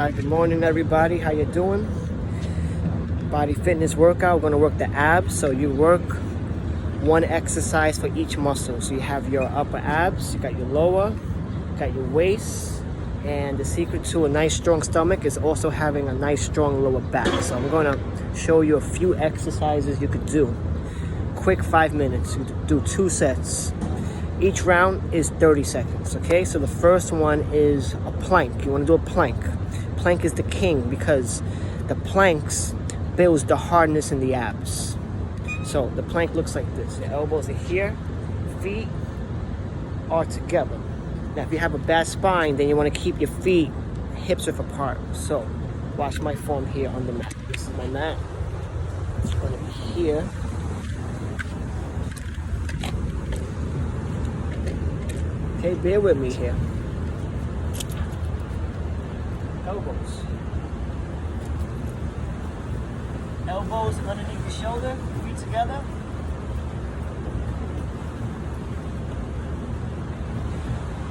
Hi, good morning everybody. How you doing? Body fitness workout. We're going to work the abs. So you work one exercise for each muscle. So you have your upper abs, you got your lower, you got your waist, and the secret to a nice strong stomach is also having a nice strong lower back. So I'm going to show you a few exercises you could do. Quick 5 minutes. You do 2 sets. Each round is 30 seconds, okay? So the first one is a plank. You want to do a plank. Plank is the king because the planks builds the hardness in the abs. So the plank looks like this. Your elbows are here, feet are together. Now if you have a bad spine, then you want to keep your feet hips width apart. So watch my form here on the mat. This is my mat. It's going to be here. Okay, bear with me here. Elbows. Elbows underneath the shoulder, feet together.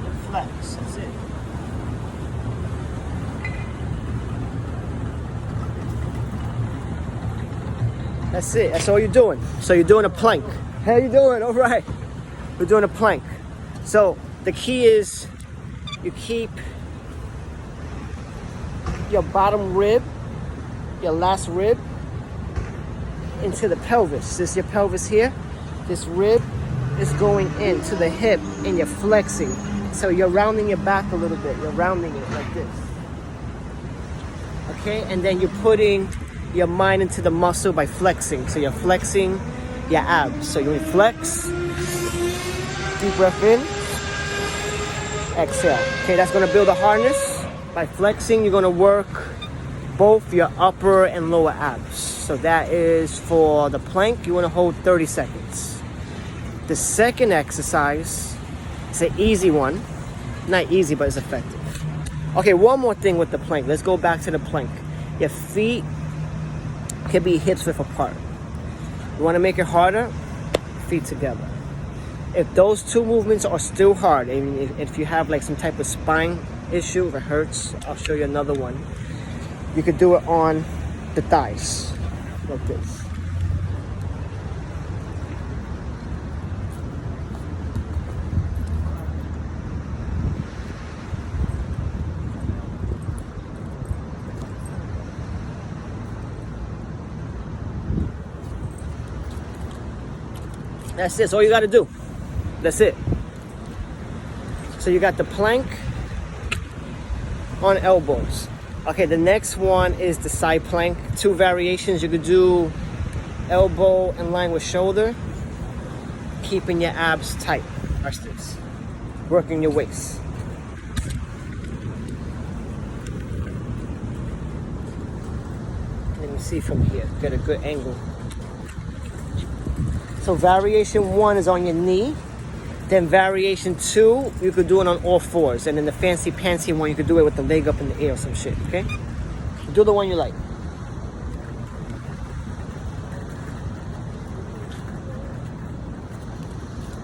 And flex, that's it. That's it, that's all you're doing. So you're doing a plank. How you doing? All right. We're doing a plank. So the key is you keep your bottom rib, your last rib, into the pelvis. This is your pelvis here. This rib is going into the hip and you're flexing. So you're rounding your back a little bit. You're rounding it like this. Okay, and then you're putting your mind into the muscle by flexing. So you're flexing your abs. So you flex, deep breath in, exhale. Okay, that's gonna build a harness. By flexing, you're gonna work both your upper and lower abs. So that is for the plank. You wanna hold 30 seconds. The second exercise is an easy one. Not easy, but it's effective. Okay, one more thing with the plank. Let's go back to the plank. Your feet can be hips width apart. You wanna make it harder? Feet together. If those two movements are still hard, and if you have like some type of spine issue, if it hurts, I'll show you another one. You could do it on the thighs, like this. That's it, that's all you gotta do. That's it. So you got the plank on elbows. Okay, the next one is the side plank. 2 variations. You could do elbow in line with shoulder, keeping your abs tight. Watch this. Working your waist. Let me see from here. Get a good angle. So variation 1 is on your knee. Then variation 2, you could do it on all 4s. And then the fancy pantsy one, you could do it with the leg up in the air or some shit, okay? Do the one you like.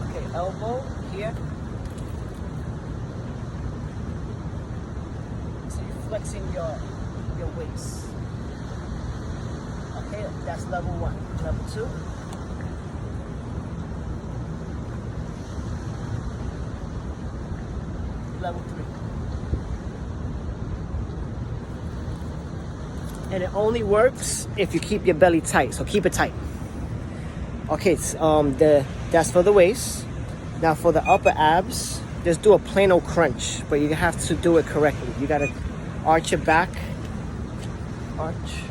Okay, elbow here. So you're flexing your waist. Okay, that's level 1. Level 2. Level 3. And it only works if you keep your belly tight, so keep it tight. Okay, that's for the waist. Now for the upper abs, just do a plain old crunch, but you have to do it correctly. You gotta arch your back, arch,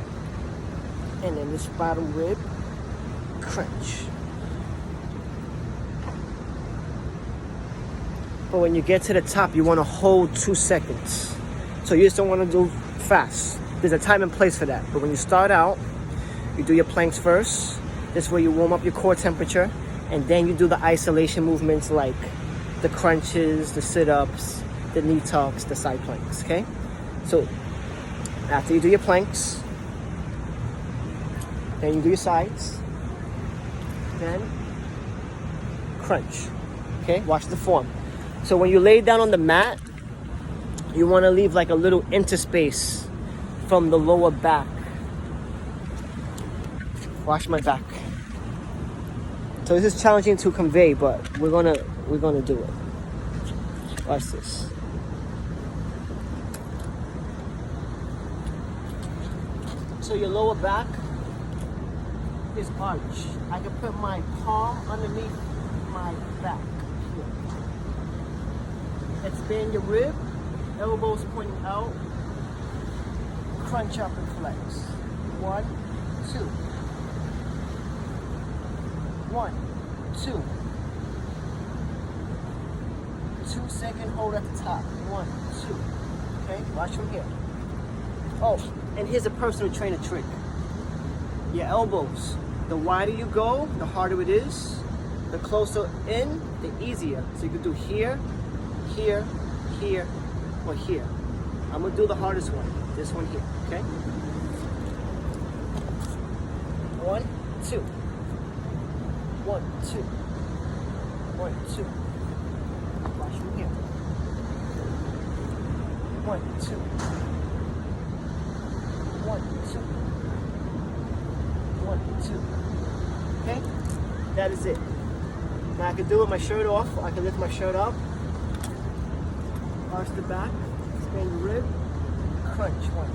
and then this bottom rib, crunch. But when you get to the top, you want to hold 2 seconds. So you just don't want to do fast. There's a time and place for that. But when you start out, you do your planks first. This way you warm up your core temperature. And then you do the isolation movements like the crunches, the sit-ups, the knee tucks, the side planks, okay? So after you do your planks, then you do your sides. Then crunch, okay? Watch the form. So when you lay down on the mat, you want to leave like a little interspace from the lower back. Watch my back. So this is challenging to convey, but we're gonna do it. Watch this. So your lower back is arched. I can put my palm underneath my back here. Expand your rib, elbows pointing out, crunch up and flex. 1, 2. 1, 2. 2-second hold at the top. 1, 2. Okay, watch from here. Oh, and here's a personal trainer trick. Your elbows. The wider you go, the harder it is. The closer in, the easier. So you can do here, here, here, or here. I'm gonna do the hardest one. This one here, okay? 1, 2. 1, 2. 1, 2. Watch from here. 1, 2. 1, 2. 1, 2. Okay? That is it. Now I can do it with my shirt off. I can lift my shirt up. Arch the back. Expand the rib. Crunch. 1,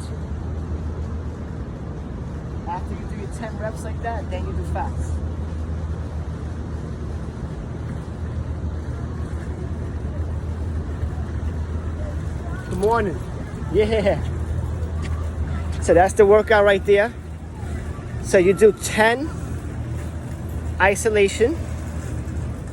2. After you do your 10 reps like that, then you do fast. Good morning. Yeah. So that's the workout right there. So you do 10 isolation.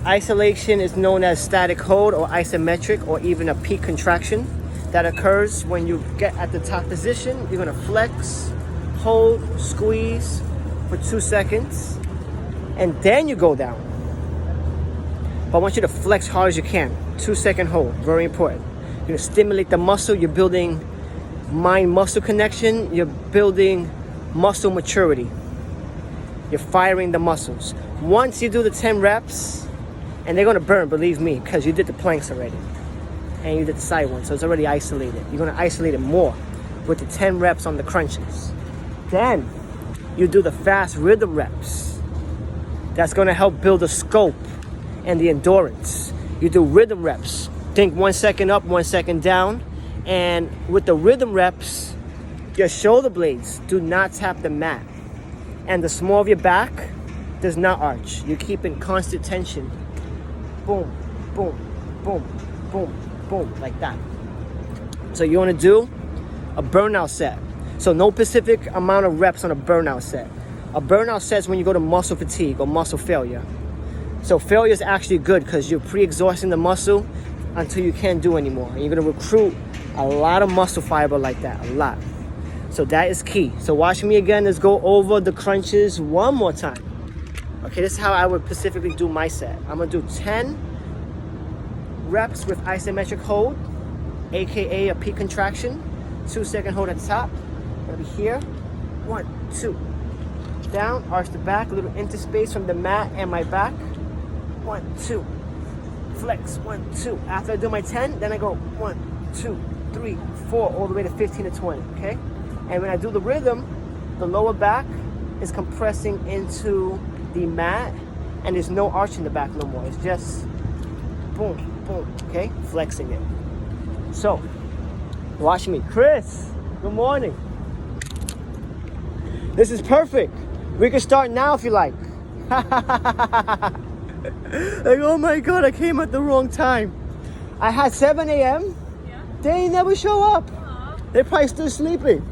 Isolation is known as static hold or isometric or even a peak contraction that occurs when you get at the top position. You're gonna flex, hold, squeeze for 2 seconds, and then you go down. But I want you to flex hard as you can. 2-second hold, very important. You're gonna stimulate the muscle. You're building mind-muscle connection. You're building muscle maturity. You're firing the muscles. Once you do the 10 reps, and they're gonna burn, believe me, because you did the planks already. And you did the side one, so it's already isolated. You're gonna isolate it more with the 10 reps on the crunches. Then, you do the fast rhythm reps. That's gonna help build the scope and the endurance. You do rhythm reps. Think 1 second up, 1 second down. And with the rhythm reps, your shoulder blades do not tap the mat. And the small of your back does not arch. You keep in constant tension. Boom, boom, boom, boom, boom, like that. So you wanna do a burnout set. So no specific amount of reps on a burnout set. A burnout set is when you go to muscle fatigue or muscle failure. So failure is actually good because you're pre-exhausting the muscle until you can't do anymore. And you're gonna recruit a lot of muscle fiber like that, a lot. So that is key. So watch me again. Let's go over the crunches one more time. Okay, this is how I would specifically do my set. I'm gonna do 10 reps with isometric hold, AKA a peak contraction. 2-second hold at the top. Gonna be here. 1, 2. Down, arch the back, a little interspace from the mat and my back. 1, 2. Flex, 1, 2. After I do my 10, then I go 1, 2, 3, 4, all the way to 15 to 20, okay? And when I do the rhythm, the lower back is compressing into the mat and there's no arch in the back no more. It's just boom, boom, okay? Flexing it. So, watch me. Chris, good morning. This is perfect. We can start now if you like. Like, oh my God, I came at the wrong time. I had 7 a.m. Yeah. They never show up. They're probably still sleeping.